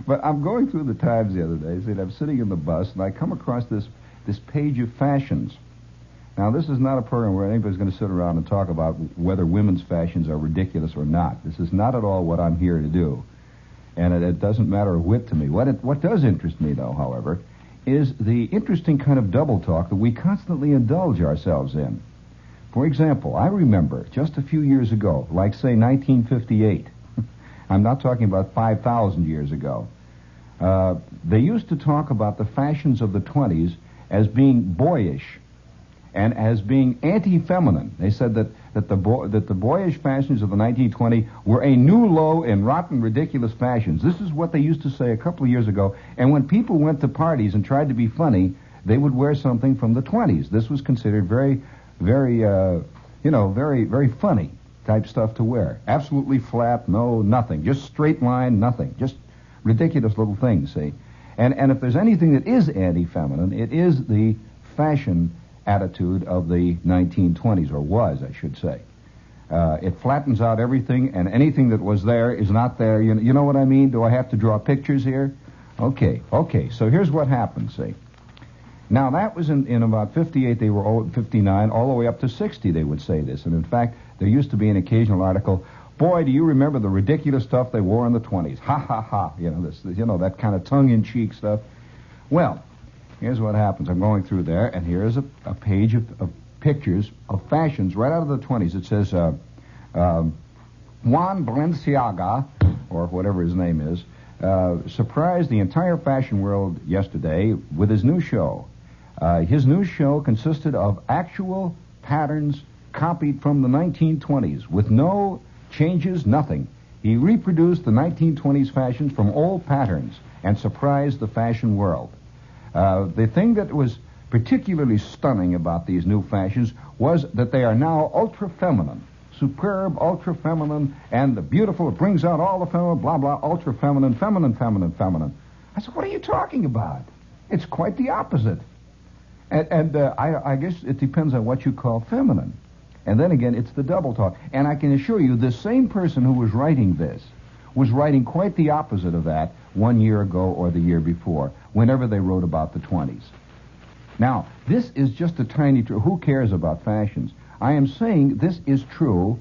But I'm going through the Times the other day, and I'm sitting in the bus, and I come across this page of fashions. Now, this is not a program where anybody's going to sit around and talk about whether women's fashions are ridiculous or not. This is not at all what I'm here to do. And it doesn't matter a whit to me. What does interest me, though, however, is the interesting kind of double talk that we constantly indulge ourselves in. For example, I remember just a few years ago, like, say, 1958. I'm not talking about 5,000 years ago. They used to talk about the fashions of the 20s as being boyish and as being anti-feminine. They said that the boyish fashions of the 1920s were a new low in rotten, ridiculous fashions. This is what they used to say a couple of years ago. And when people went to parties and tried to be funny, they would wear something from the 20s. This was considered very, very, very funny type stuff to wear. Absolutely flat, no, nothing. Just straight line, nothing. Just ridiculous little things, see? And if there's anything that is anti-feminine, it is the fashion attitude of the 1920s, or was, I should say. It flattens out everything, and anything that was there is not there. You know what I mean? Do I have to draw pictures here? Okay, so here's what happened, see. Now, that was in about 58, they were 59, all the way up to 60, they would say this. And in fact, there used to be an occasional article, boy, do you remember the ridiculous stuff they wore in the 20s? Ha, ha, ha. That kind of tongue-in-cheek stuff. Well, here's what happens. I'm going through there, and here's a page of pictures of fashions right out of the 20s. It says, Juan Balenciaga, or whatever his name is, surprised the entire fashion world yesterday with his new show. His new show consisted of actual patterns copied from the 1920s with no changes, nothing. He reproduced the 1920s fashions from old patterns and surprised the fashion world. The thing that was particularly stunning about these new fashions was that they are now ultra-feminine. Superb, ultra-feminine, and the beautiful, it brings out all the feminine, blah, blah, ultra-feminine, feminine, feminine, feminine. I said, what are you talking about? It's quite the opposite. And I guess it depends on what you call feminine. And then again, it's the double talk. And I can assure you, the same person who was writing this was writing quite the opposite of that 1 year ago or the year before, whenever they wrote about the 20s. Now, this is just a tiny... Who cares about fashions? I am saying this is true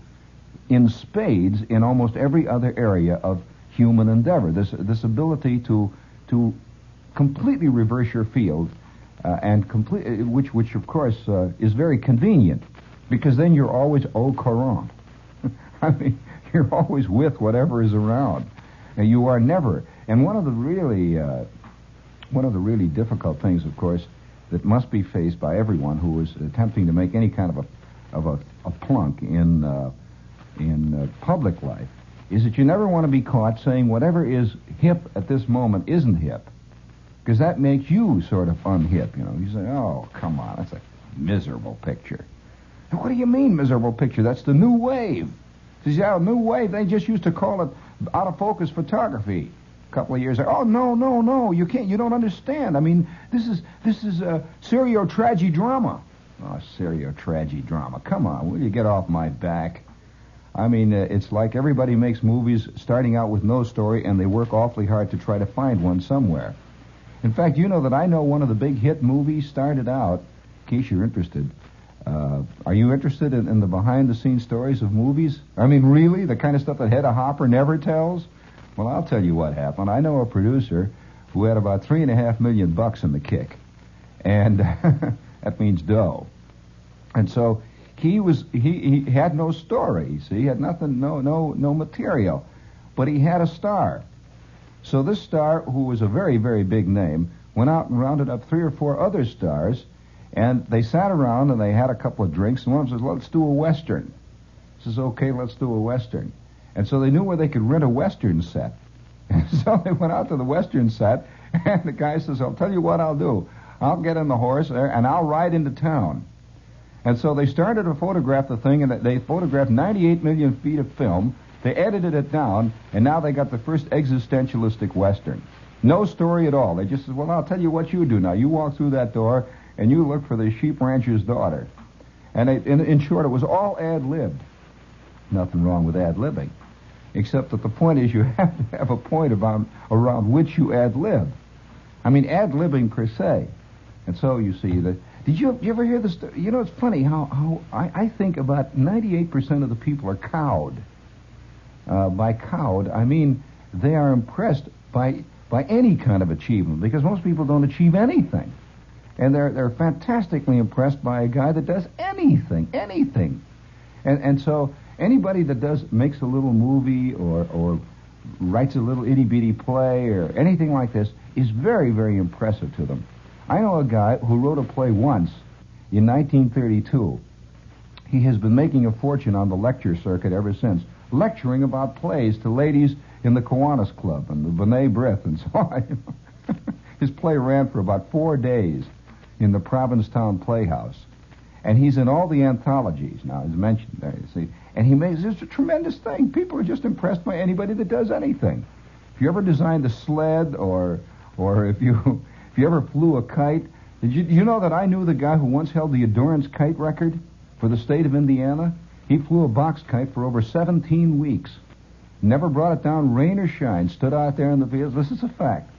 in spades in almost every other area of human endeavor. This ability to completely reverse your field, which of course is very convenient, because then you're always au courant. I mean, you're always with whatever is around. And you are never. And one of the really difficult things, of course, that must be faced by everyone who is attempting to make any kind of a plunk in public life is that you never want to be caught saying whatever is hip at this moment isn't hip, because that makes you sort of unhip. You say, "Oh, come on, that's a miserable picture." And what do you mean, miserable picture? That's the new wave. Says, yeah, new wave. They just used to call it out of focus photography a couple of years ago. Oh, no, you can't. You don't understand. I mean, this is serio-tragi-drama. Oh, serio-tragi-drama. Come on, will you get off my back? I mean, it's like everybody makes movies starting out with no story, and they work awfully hard to try to find one somewhere. In fact, you know that I know one of the big hit movies started out, in case you're interested. Are you interested in the behind-the-scenes stories of movies? I mean, really? The kind of stuff that Hedda Hopper never tells? Well, I'll tell you what happened. I know a producer who had about $3.5 million in the kick. And that means dough. And so he had no story, see? He had nothing, no material. But he had a star. So this star, who was a very, very big name, went out and rounded up 3 or 4 other stars, and they sat around and they had a couple of drinks, and one of them says, let's do a Western. He says, okay, let's do a Western. And so they knew where they could rent a Western set. And so they went out to the Western set, and the guy says, I'll tell you what I'll do. I'll get in the horse and I'll ride into town. And so they started to photograph the thing, and they photographed 98 million feet of film. They edited it down, and now they got the first existentialistic Western. No story at all. They just said, well, I'll tell you what you do now. You walk through that door, and you look for the sheep rancher's daughter. And in short, it was all ad-libbed. Nothing wrong with ad-libbing. except that the point is you have to have a point around which you ad-lib. I mean, ad-libbing per se. And so you see that. Did you ever hear this? You know, it's funny how I think about 98% of the people are cowed. By cowed, I mean they are impressed by any kind of achievement, because most people don't achieve anything. And they're fantastically impressed by a guy that does anything. And so anybody that makes a little movie or writes a little itty-bitty play or anything like this is very, very impressive to them. I know a guy who wrote a play once in 1932. He has been making a fortune on the lecture circuit ever since, lecturing about plays to ladies in the Kiwanis Club and the B'nai B'rith and so on. His play ran for about 4 days in the Provincetown Playhouse. And he's in all the anthologies now, as mentioned there, you see. And it's a tremendous thing. People are just impressed by anybody that does anything. If you ever designed a sled or if you ever flew a kite, did you know that I knew the guy who once held the endurance kite record for the state of Indiana? He flew a box kite for over 17 weeks. Never brought it down, rain or shine, stood out there in the fields. This is a fact.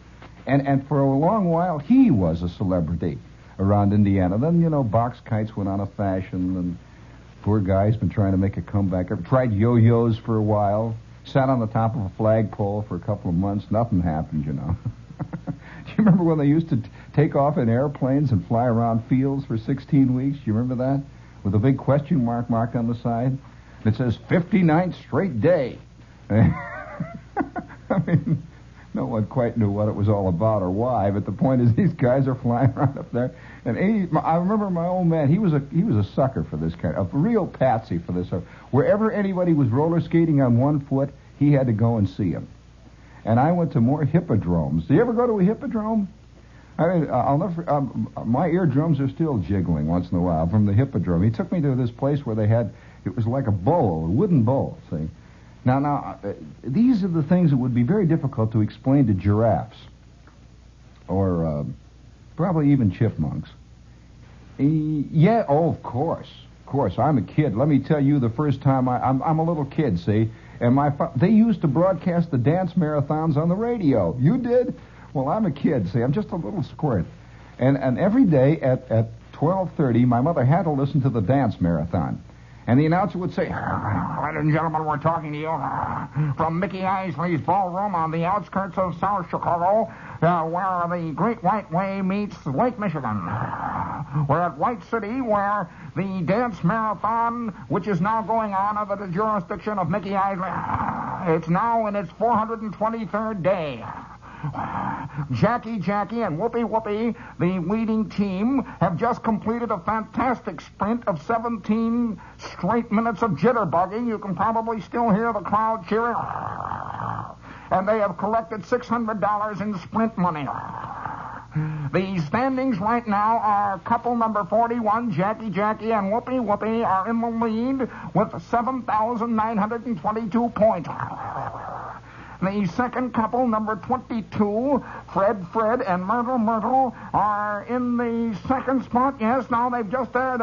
And for a long while, he was a celebrity around Indiana. Then, you know, box kites went on a fashion, and poor guy's been trying to make a comeback. Tried yo-yos for a while, sat on the top of a flagpole for a couple of months. Nothing happened, you know. Do you remember when they used to take off in airplanes and fly around fields for 16 weeks? Do you remember that? With a big question mark marked on the side. It says 59th straight day. I mean, no one quite knew what it was all about or why, but the point is these guys are flying around up there. And I remember my old man, he was a sucker for this kind, a real patsy for this. Wherever anybody was roller skating on one foot, he had to go and see him. And I went to more hippodromes. Do you ever go to a hippodrome? I mean, I'll never. My eardrums are still jiggling once in a while from the hippodrome. He took me to this place where it was like a bowl, a wooden bowl. See, now, these are the things that would be very difficult to explain to giraffes, or probably even chipmunks. Yeah, oh, of course. I'm a kid. Let me tell you, the first time I'm a little kid, see. And they used to broadcast the dance marathons on the radio. You did? Well, I'm a kid, see. I'm just a little squirt. And every day at 12:30, my mother had to listen to the dance marathon. And the announcer would say, "Ladies and gentlemen, we're talking to you from Mickey Isley's Ballroom on the outskirts of South Chicago, where the Great White Way meets Lake Michigan. We're at White City, where the dance marathon, which is now going on under the jurisdiction of Mickey Isley, it's now in its 423rd day. Jackie and Whoopie, the leading team, have just completed a fantastic sprint of 17 straight minutes of jitterbugging. You can probably still hear the crowd cheering. And they have collected $600 in sprint money. The standings right now are couple number 41, Jackie and Whoopie are in the lead with 7,922 points. The second couple, number 22, Fred and Myrtle are in the second spot. Yes, now they're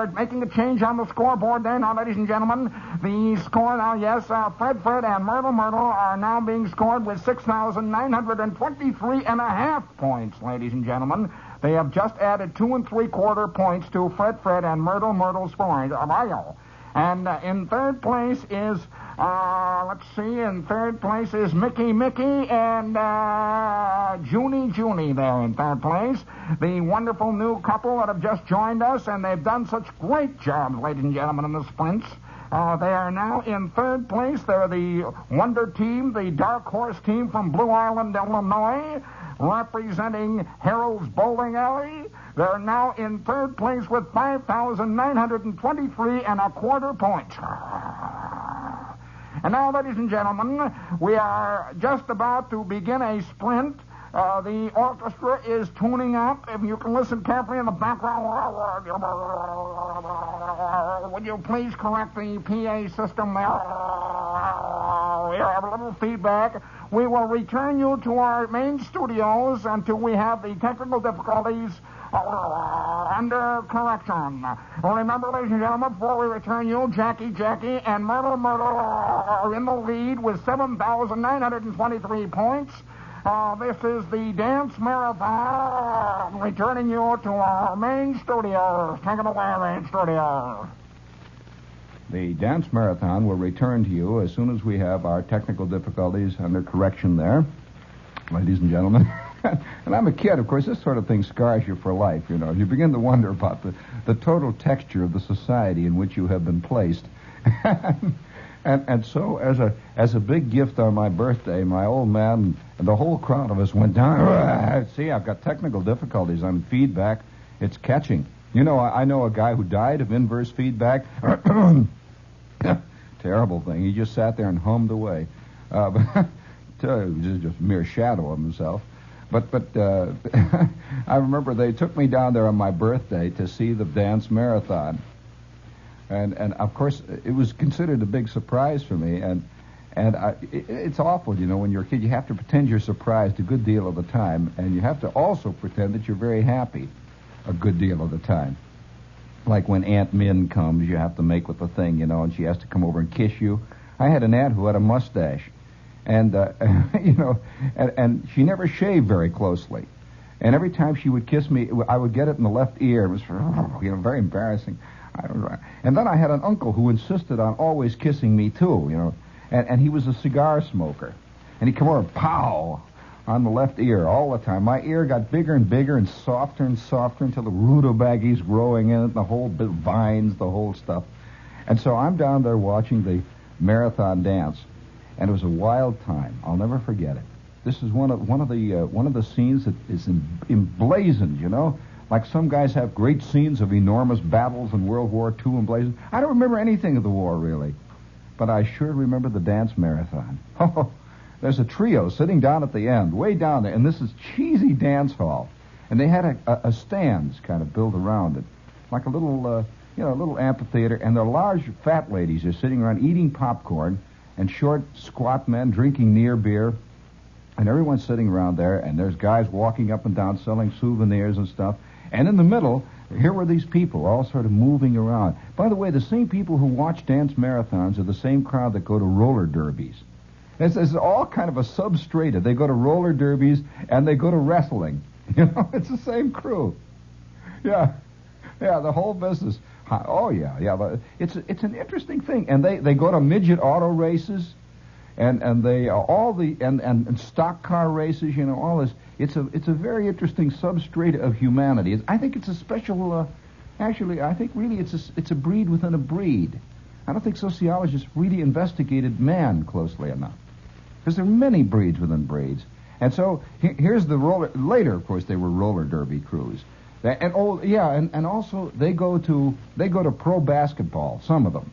making a change on the scoreboard there. Now, ladies and gentlemen, the score now, yes, Fred and Myrtle are now being scored with 6,923 and a half points, ladies and gentlemen. They have just added 2 3/4 points to Fred and Myrtle scoring. And in third place is, Mickey and Junie there in third place. The wonderful new couple that have just joined us, and they've done such great jobs, ladies and gentlemen, in the sprints. They are now in third place. They're the Wonder Team, the Dark Horse Team from Blue Island, Illinois, representing Harold's Bowling Alley. They're now in third place with 5,923 and a quarter points. And now, ladies and gentlemen, we are just about to begin a sprint. The orchestra is tuning up. If you can listen carefully in the background, would you please correct the PA system there? We have a little feedback. We will return you to our main studios until we have the technical difficulties Under correction. Remember, ladies and gentlemen, before we return you, Jackie, and Myrtle are in the lead with 7,923 points. This is the Dance Marathon, returning you to our main studio. Take it away, main studio. The Dance Marathon will return to you as soon as we have our technical difficulties under correction there, ladies and gentlemen. And I'm a kid, of course, this sort of thing scars you for life, you know. You begin to wonder about the total texture of the society in which you have been placed. and so, as a big gift on my birthday, my old man and the whole crowd of us went down. See, I've got technical difficulties on feedback. It's catching. You know, I know a guy who died of inverse feedback. Terrible thing. He just sat there and hummed away. Just a mere shadow of himself. But I remember they took me down there on my birthday to see the Dance Marathon. And of course, it was considered a big surprise for me. And it's awful, you know, when you're a kid. You have to pretend you're surprised a good deal of the time. And you have to also pretend that you're very happy a good deal of the time. Like when Aunt Min comes, you have to make with the thing, you know, and she has to come over and kiss you. I had an aunt who had a mustache, and you know, and she never shaved very closely. And every time she would kiss me, I would get it in the left ear. It was, you know, very embarrassing. And then I had an uncle who insisted on always kissing me too, you know, and he was a cigar smoker, and he'd come over, pow, on the left ear all the time. My ear got bigger and bigger and softer until the rutabagas growing in it, the whole vines, the whole stuff. And so I'm down there watching the marathon dance, and it was a wild time. I'll never forget it. This is one of the scenes that is emblazoned, you know, like some guys have great scenes of enormous battles in World War II emblazoned. I don't remember anything of the war really, but I sure remember the dance marathon. There's a trio sitting down at the end, way down there, and this is cheesy dance hall. And they had a stands kind of built around it, like a little, little amphitheater. And the large fat ladies are sitting around eating popcorn, and short, squat men drinking near beer. And everyone's sitting around there, and there's guys walking up and down selling souvenirs and stuff. And in the middle, here were these people all sort of moving around. By the way, the same people who watch dance marathons are the same crowd that go to roller derbies. It's all kind of a substrata. They go to roller derbies and they go to wrestling. You know, it's the same crew. Yeah, the whole business. Oh yeah. It's an interesting thing. And they go to midget auto races, and they all the and stock car races. You know, all this. It's a very interesting substrata of humanity. I think it's a special. Actually, I think really it's a breed within a breed. I don't think sociologists really investigated man closely enough. Because there are many breeds within breeds. And so here's the roller. Later, of course, they were roller derby crews. And also they go to pro basketball. Some of them.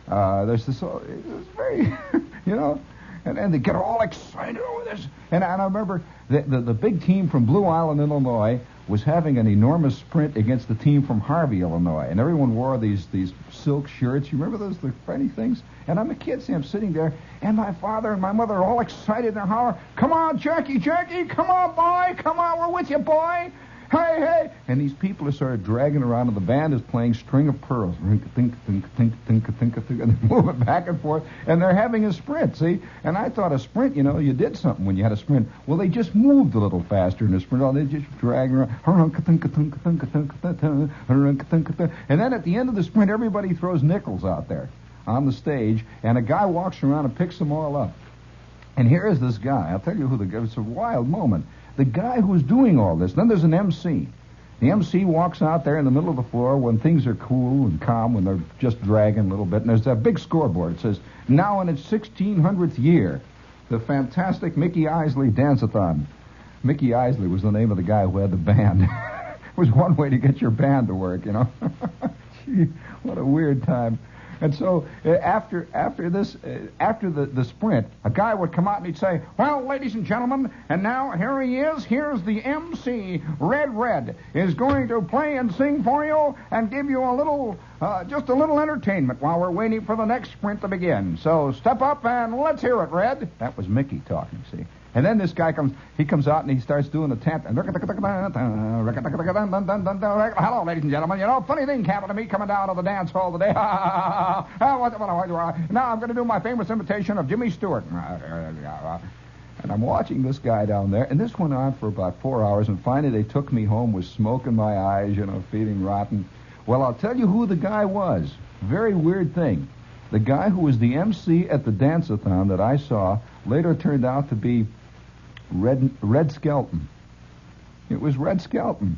There's this. It's very, you know, and they get all excited over this. And I remember the big team from Blue Island, Illinois, was having an enormous sprint against the team from Harvey, Illinois, and everyone wore these silk shirts. You remember those, the funny things? And I'm a kid, see, I'm sitting there, and my father and my mother are all excited. They're hollering, "Come on, Jackie, come on, boy, come on, we're with you, boy. Hey." And these people are sort of dragging around, and the band is playing String of Pearls. Think, and they're moving back and forth, and they're having a sprint, see? And I thought a sprint, you know, you did something when you had a sprint. Well, they just moved a little faster in a sprint. They just dragging around. And then at the end of the sprint, everybody throws nickels out there on the stage, and a guy walks around and picks them all up. And here is this guy. I'll tell you who the guy. It's a wild moment. The guy who's doing all this. Then there's an MC. The MC walks out there in the middle of the floor when things are cool and calm, when they're just dragging a little bit. And there's that big scoreboard. It says, now in its 1600th year, the fantastic Mickey Isley Danceathon. Mickey Isley was the name of the guy who had the band. It was one way to get your band to work, you know. Gee, what a weird time. And so after the sprint, a guy would come out and he'd say, "Well, ladies and gentlemen, and now here he is. Here's the MC. Red is going to play and sing for you and give you a little, just a little entertainment while we're waiting for the next sprint to begin. So step up and let's hear it, Red." That was Mickey talking, see. And then this guy comes out and he starts doing the tap. Hello, ladies and gentlemen. You know, funny thing happened to me coming down to the dance hall today. Now I'm going to do my famous imitation of Jimmy Stewart. And I'm watching this guy down there, and this went on for about 4 hours, and finally they took me home with smoke in my eyes, you know, feeling rotten. Well, I'll tell you who the guy was. Very weird thing. The guy who was the MC at the Danceathon that I saw later turned out to be Red Skelton. It was Red Skelton.